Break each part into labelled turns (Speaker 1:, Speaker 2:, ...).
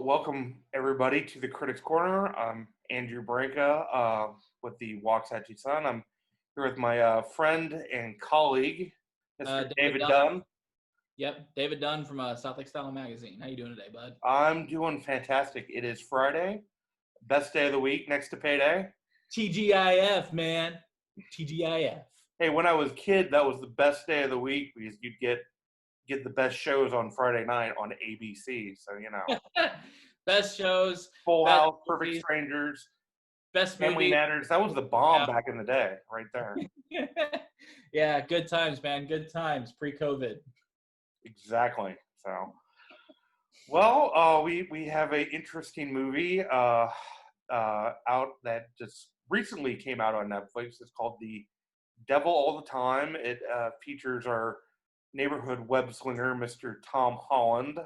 Speaker 1: Welcome everybody to the Critics Corner. I'm Andrew Branca with the Waxahachie Sun. I'm here with my friend and colleague, Mr. David Dunn.
Speaker 2: Yep, David Dunn from Southlake Style Magazine. How you doing today, bud?
Speaker 1: I'm doing fantastic. It is Friday, best day of the week next to payday.
Speaker 2: TGIF, man. TGIF.
Speaker 1: Hey, when I was a kid, that was the best day of the week because you'd get the best shows on Friday night on ABC. So, you know.
Speaker 2: Best shows.
Speaker 1: Full
Speaker 2: best
Speaker 1: House, Perfect
Speaker 2: movies,
Speaker 1: Strangers,
Speaker 2: best
Speaker 1: Family
Speaker 2: movie.
Speaker 1: Matters. That was the bomb back in the day, right there.
Speaker 2: Yeah, good times, man. Good times. Pre-COVID.
Speaker 1: Exactly. So, well, we have an interesting movie out that just recently came out on Netflix. It's called The Devil All the Time. It features our neighborhood web slinger, Mr. Tom Holland.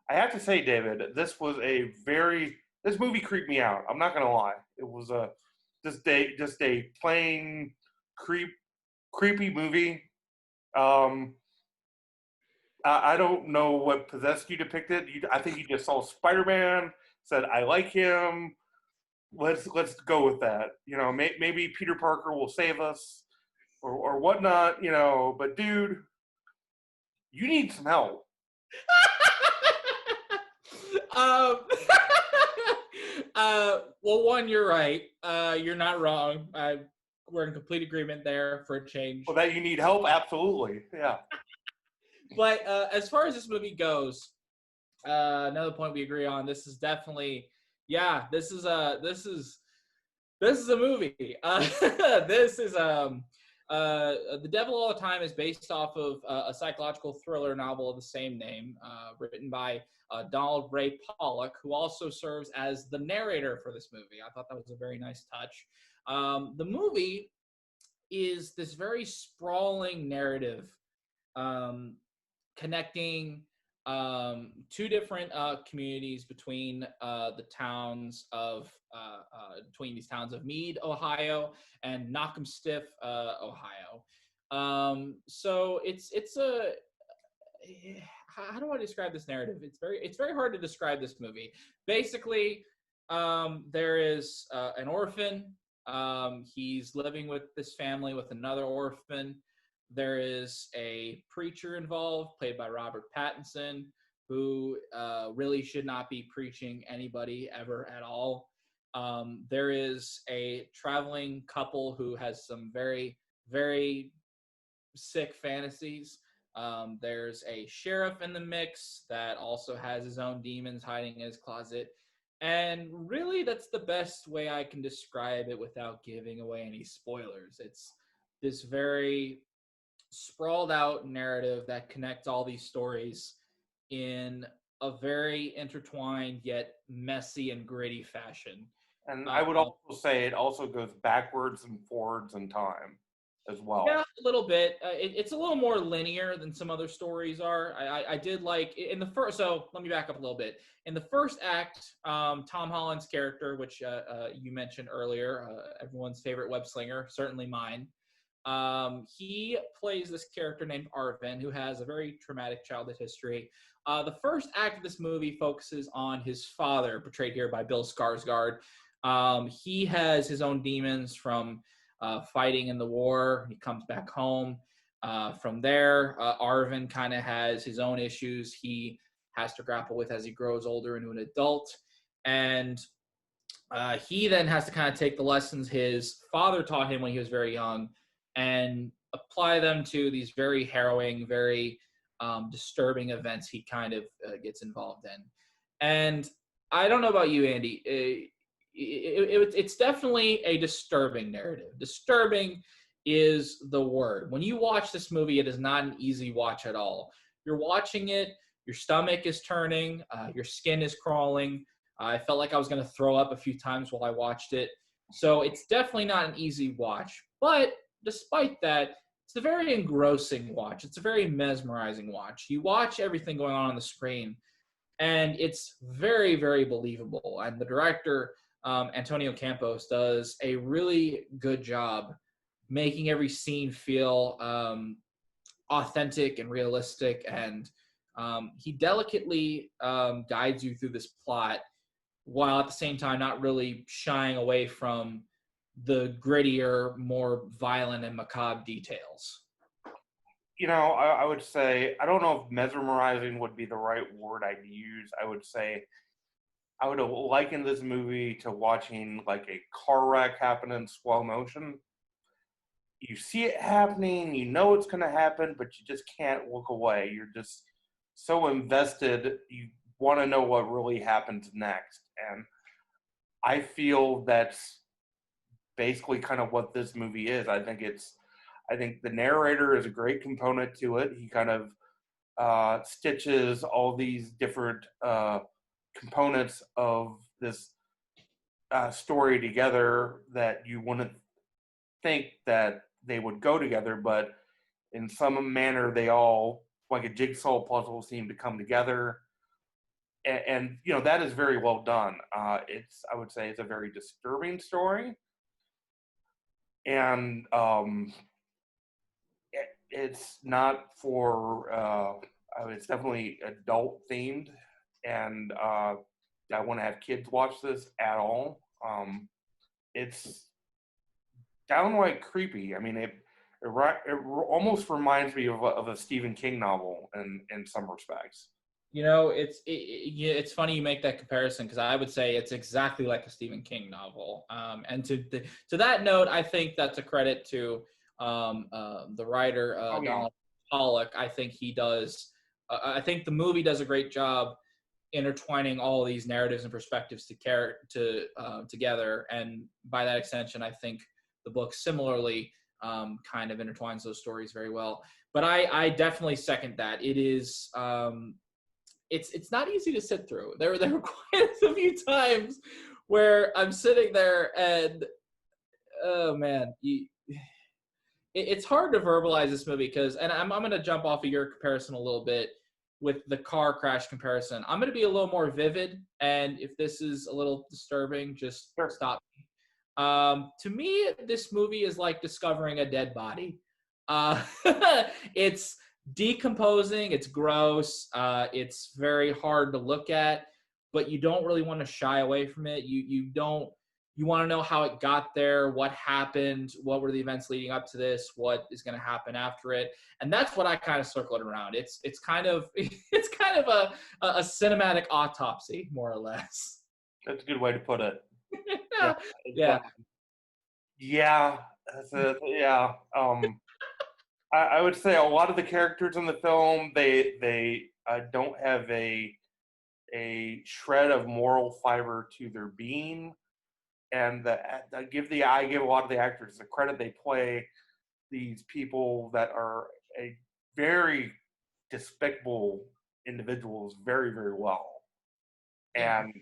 Speaker 1: I have to say, David, this movie creeped me out. I'm not gonna lie. It was just a plain creepy movie. I don't know what possessed you to pick it. I think you just saw Spider-Man, said I like him. Let's go with that. You know, maybe Peter Parker will save us or whatnot. You know, but dude, you need some help.
Speaker 2: Well, one, you're right. You're not wrong. We're in complete agreement there for a change.
Speaker 1: Well, that you need help, absolutely. Yeah.
Speaker 2: But as far as this movie goes, another point we agree on. This is definitely, this is a movie. This is The Devil All the Time is based off of a psychological thriller novel of the same name, written by Donald Ray Pollock, who also serves as the narrator for this movie. I thought that was a very nice touch. The movie is this very sprawling narrative connecting two different communities between between these towns of Meade, Ohio, and Knockemstiff, Ohio. So it's a how do I describe this narrative? It's very hard to describe this movie. Basically, there is an orphan. He's living with this family with another orphan. There is a preacher involved, played by Robert Pattinson, who really should not be preaching anybody ever at all. There is a traveling couple who has some very, very sick fantasies. There's a sheriff in the mix that also has his own demons hiding in his closet. And really, that's the best way I can describe it without giving away any spoilers. It's this very sprawled out narrative that connects all these stories in a very intertwined yet messy and gritty fashion.
Speaker 1: And I would also say it also goes backwards and forwards in time as well.
Speaker 2: Yeah, a little bit. It's a little more linear than some other stories are. I did like in the first. So let me back up a little bit. In the first act, Tom Holland's character, which you mentioned earlier, everyone's favorite web slinger, certainly mine. He plays this character named Arvin, who has a very traumatic childhood history. The first act of this movie focuses on his father, portrayed here by Bill Skarsgård. He has his own demons from fighting in the war. He comes back home. From there, Arvin kind of has his own issues he has to grapple with as he grows older into an adult. And he then has to kind of take the lessons his father taught him when he was very young and apply them to these very harrowing, very disturbing events he kind of gets involved in. And I don't know about you, Andy. It's definitely a disturbing narrative. Disturbing is the word. When you watch this movie, it is not an easy watch at all. You're watching it, your stomach is turning, your skin is crawling. I felt like I was going to throw up a few times while I watched it. So it's definitely not an easy watch. But despite that, it's a very engrossing watch. It's a very mesmerizing watch. You watch everything going on the screen, and it's very, very believable. And the director, Antonio Campos, does a really good job making every scene feel authentic and realistic and He delicately guides you through this plot while at the same time not really shying away from the grittier, more violent and macabre details.
Speaker 1: I would say, I don't know if mesmerizing would be the right word I'd use. I would say I would have likened this movie to watching like a car wreck happen in slow motion. You see it happening, you know it's going to happen, but you just can't look away. You're just so invested, you want to know what really happens next. And I feel that's basically kind of what this movie is. I think the narrator is a great component to it. He kind of stitches all these different components of this story together that you wouldn't think that they would go together, but in some manner they all, like a jigsaw puzzle, seem to come together. And that is very well done. I would say it's a very disturbing story, and it's not for. It's definitely adult themed, and I want to have kids watch this at all. It's downright creepy. I mean, it almost reminds me of a Stephen King novel in some respects.
Speaker 2: It's funny you make that comparison because I would say it's exactly like a Stephen King novel. And to that note, I think that's a credit to the writer Donald Pollock. I think he does. I think the movie does a great job intertwining all these narratives and perspectives together, and by that extension, I think the book similarly kind of intertwines those stories very well. But I definitely second that. It is. It's not easy to sit through. There were quite a few times where I'm sitting there and, oh man, it's hard to verbalize this movie because, and I'm going to jump off of your comparison a little bit with the car crash comparison. I'm going to be a little more vivid, and if this is a little disturbing, just stop me. To me, this movie is like discovering a dead body. It's decomposing, it's gross, it's very hard to look at, but you don't really want to shy away from it. You want to know how it got there, what happened, what were the events leading up to this, what is going to happen after it, and that's what I kind of circled around. It's kind of a cinematic autopsy, more or less.
Speaker 1: That's a good way to put it.
Speaker 2: Yeah.
Speaker 1: Yeah. Yeah. I would say a lot of the characters in the film, they don't have a shred of moral fiber to their being, and I give a lot of the actors the credit. They play these people that are a very despicable individuals very, very well. And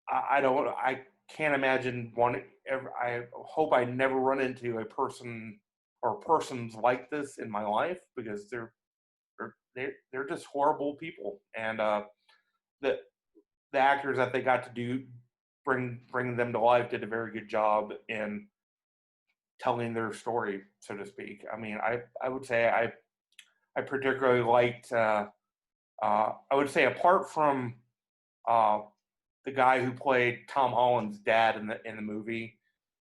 Speaker 1: I can't imagine one ever. I hope I never run into a person or persons like this in my life, because they're just horrible people. And the actors that they got to bring them to life did a very good job in telling their story, so to speak. I mean, I would say I particularly liked. I would say, apart from the guy who played Tom Holland's dad in the movie,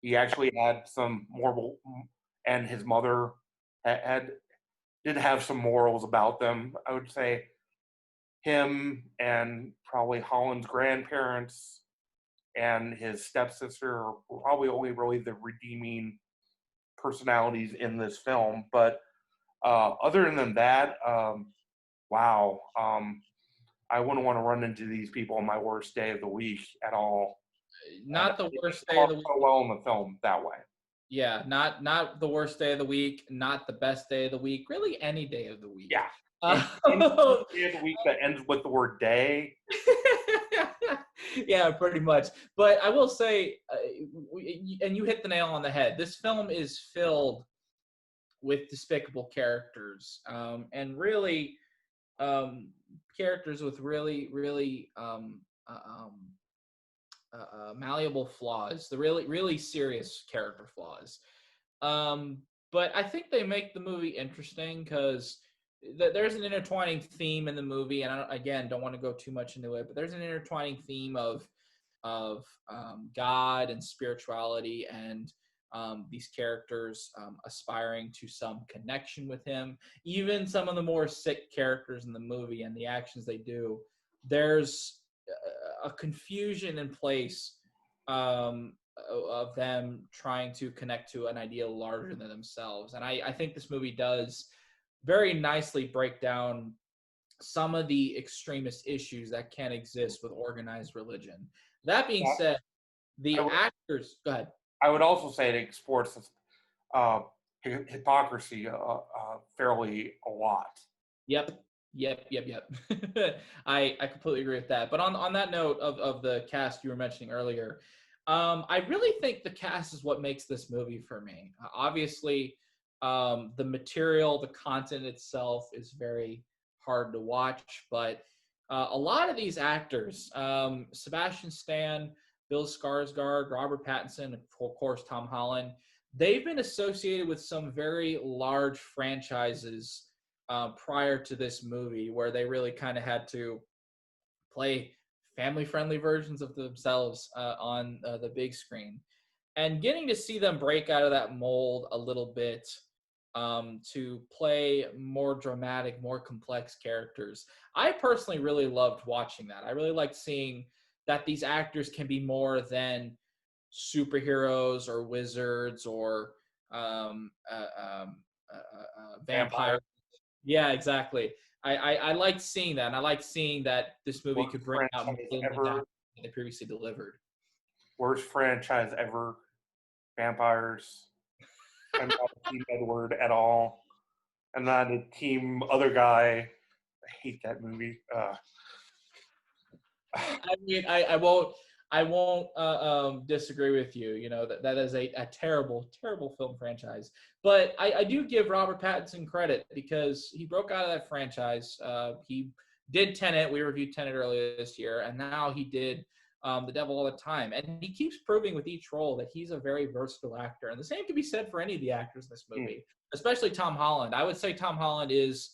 Speaker 1: he actually had some moral, and his mother did have some morals about them. I would say him and probably Holland's grandparents and his stepsister are probably only really the redeeming personalities in this film. But other than that, wow. I wouldn't want to run into these people on my worst day of the week at all.
Speaker 2: Not the worst day of the week.
Speaker 1: So well in the film that way.
Speaker 2: Yeah, not the worst day of the week, not the best day of the week, really any day of the week.
Speaker 1: Yeah. Any day of the week that ends with the word day.
Speaker 2: Yeah, pretty much. But I will say, and you hit the nail on the head, this film is filled with despicable characters, and really characters with really, really malleable flaws, the really, really serious character flaws. but I think they make the movie interesting because there's an intertwining theme in the movie, and I don't want to go too much into it, but there's an intertwining theme of God and spirituality, and these characters aspiring to some connection with Him. Even some of the more sick characters in the movie and the actions they do, there's a confusion in place of them trying to connect to an ideal larger than themselves. And I think this movie does very nicely break down some of the extremist issues that can exist with organized religion. That being
Speaker 1: Yeah.
Speaker 2: said, the actors, go ahead.
Speaker 1: I would also say it exports uh, hypocrisy fairly a lot.
Speaker 2: Yep. I completely agree with that. But on that note of the cast you were mentioning earlier, I really think the cast is what makes this movie for me. Obviously, the material, the content itself is very hard to watch, but a lot of these actors, Sebastian Stan, Bill Skarsgård, Robert Pattinson, and of course Tom Holland, they've been associated with some very large franchises prior to this movie, where they really kind of had to play family-friendly versions of themselves on the big screen. And getting to see them break out of that mold a little bit to play more dramatic, more complex characters. I personally really loved watching that. I really liked seeing that these actors can be more than superheroes or wizards or vampires. Yeah, exactly. I liked seeing that, and I liked seeing that this movie
Speaker 1: Worst
Speaker 2: could bring out more
Speaker 1: franchise
Speaker 2: than
Speaker 1: ever.
Speaker 2: that they previously delivered.
Speaker 1: Worst franchise ever. Vampires. I'm not a Team Edward at all. I'm not a Team Other Guy. I hate that movie.
Speaker 2: I mean, I won't disagree with you. You know that is a terrible, terrible film franchise. But I do give Robert Pattinson credit because he broke out of that franchise. He did Tenet. We reviewed Tenet earlier this year, and now he did The Devil All the Time. And he keeps proving with each role that he's a very versatile actor. And the same can be said for any of the actors in this movie, especially Tom Holland. I would say Tom Holland is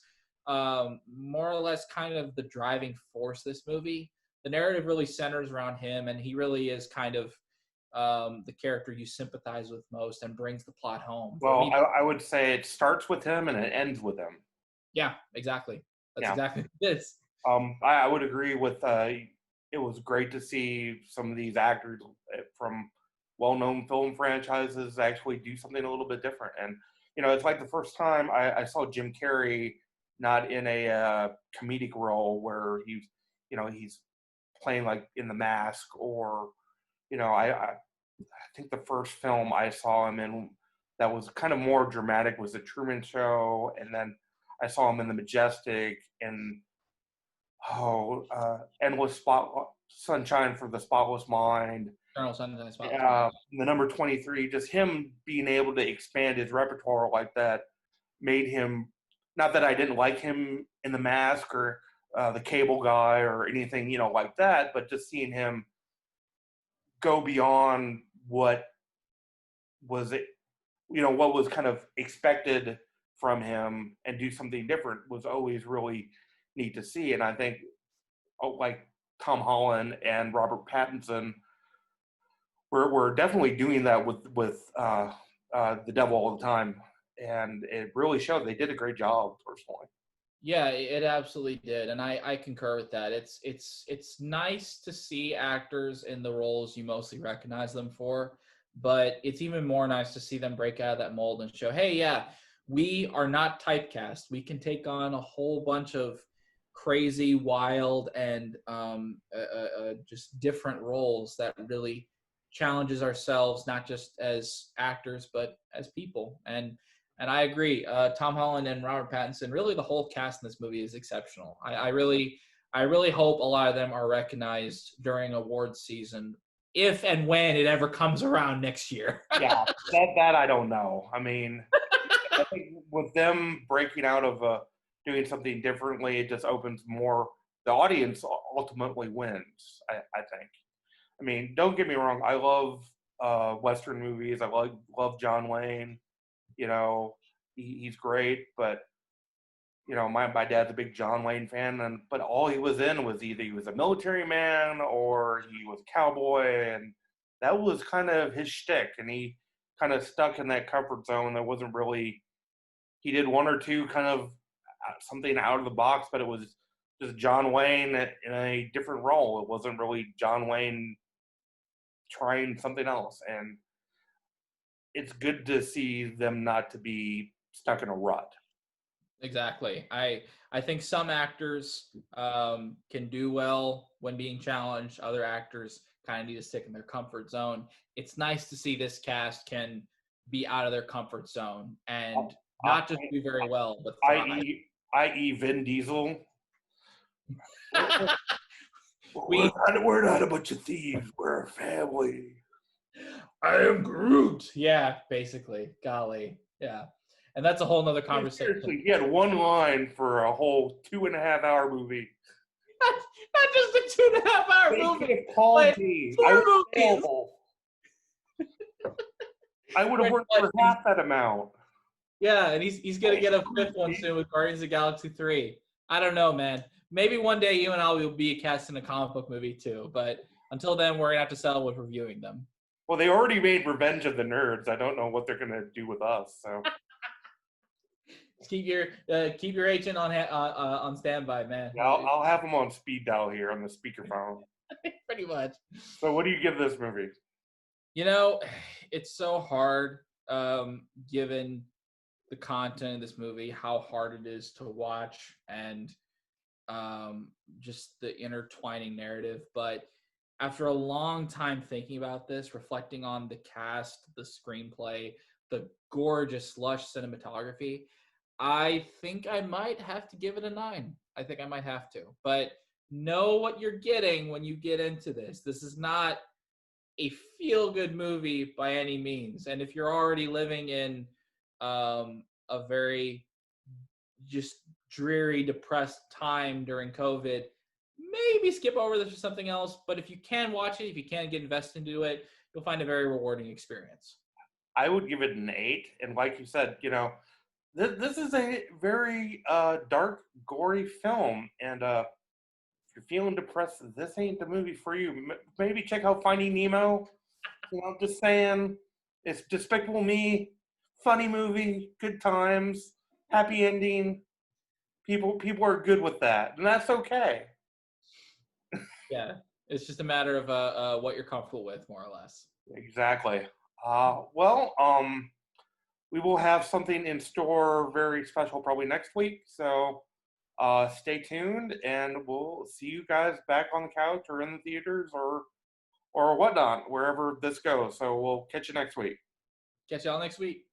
Speaker 2: more or less kind of the driving force of this movie. The narrative really centers around him, and he really is kind of the character you sympathize with most and brings the plot home.
Speaker 1: Well, I would say it starts with him and it ends with him.
Speaker 2: Yeah, exactly. That's
Speaker 1: Yeah.
Speaker 2: exactly what it is.
Speaker 1: I would agree with it was great to see some of these actors from well-known film franchises actually do something a little bit different. And, it's like the first time I saw Jim Carrey not in a comedic role where he's playing like in The Mask, or I think the first film I saw him in that was kind of more dramatic was The Truman Show, and then I saw him in The Majestic and Endless Sunshine for the Spotless Mind.
Speaker 2: Eternal Sunshine Spotless Mind.
Speaker 1: The number 23, just him being able to expand his repertoire like that made him, not that I didn't like him in The Mask or The Cable Guy or anything, like that, but just seeing him go beyond what was what was kind of expected from him and do something different was always really neat to see. And I think like Tom Holland and Robert Pattinson were definitely doing that with The Devil All the Time, and it really showed. They did a great job, personally.
Speaker 2: Yeah, it absolutely did, and I concur with that. It's nice to see actors in the roles you mostly recognize them for, but it's even more nice to see them break out of that mold and show, hey, yeah, we are not typecast. We can take on a whole bunch of crazy, wild, and just different roles that really challenges ourselves, not just as actors, but as people. And I agree. Tom Holland and Robert Pattinson, really the whole cast in this movie is exceptional. I really hope a lot of them are recognized during awards season, if and when it ever comes around next year.
Speaker 1: Yeah, that I don't know. I mean, I think with them breaking out of doing something differently, it just opens more. The audience ultimately wins, I think. I mean, don't get me wrong. I love Western movies. I love John Wayne. he's great, but my dad's a big John Wayne fan, but all he was in was either he was a military man or he was a cowboy, and that was kind of his shtick, and he kind of stuck in that comfort zone. That wasn't really. He did one or two kind of something out of the box, but it was just John Wayne in a different role. It wasn't really John Wayne trying something else, and it's good to see them not to be stuck in a rut.
Speaker 2: Exactly. I think some actors can do well when being challenged. Other actors kind of need to stick in their comfort zone. It's nice to see this cast can be out of their comfort zone and not just do very well, but thrive.
Speaker 1: I.e. Vin Diesel.
Speaker 2: we
Speaker 1: we're not a bunch of thieves. We're a family.
Speaker 2: I am Groot. Yeah, basically. Golly. Yeah. And that's a whole nother conversation.
Speaker 1: Seriously, he had one line for a whole 2.5-hour movie.
Speaker 2: Not just a 2.5-hour movie.
Speaker 1: They called me. I would have worked for half that amount.
Speaker 2: Yeah, and he's gonna get a fifth one soon with Guardians of the Galaxy 3. I don't know, man. Maybe one day you and I will be cast in a comic book movie too, but until then, we're gonna have to settle with reviewing them.
Speaker 1: Well, they already made Revenge of the Nerds. I don't know what they're gonna do with us. So
Speaker 2: keep your agent on standby, man.
Speaker 1: Yeah, I'll have him on speed dial here on the speakerphone.
Speaker 2: Pretty much.
Speaker 1: So, what do you give this movie?
Speaker 2: It's so hard, given the content of this movie, how hard it is to watch, and just the intertwining narrative. But after a long time thinking about this, reflecting on the cast, the screenplay, the gorgeous, lush cinematography, I think I might have to give it a 9. I think I might have to. But know what you're getting when you get into this. This is not a feel-good movie by any means. And if you're already living in a very just dreary, depressed time during COVID, maybe skip over this or something else. But if you can watch it, if you can get invested into it, you'll find a very rewarding experience.
Speaker 1: I would give it an 8. And like you said, this is a very dark, gory film. And if you're feeling depressed, this ain't the movie for you. Maybe check out Finding Nemo. Just saying, it's Despicable Me, funny movie, good times, happy ending. People are good with that, and that's okay.
Speaker 2: Yeah, it's just a matter of what you're comfortable with, more or less.
Speaker 1: Exactly. We will have something in store very special probably next week. So stay tuned, and we'll see you guys back on the couch or in the theaters or whatnot, wherever this goes. So we'll catch you next week.
Speaker 2: Catch y'all next week.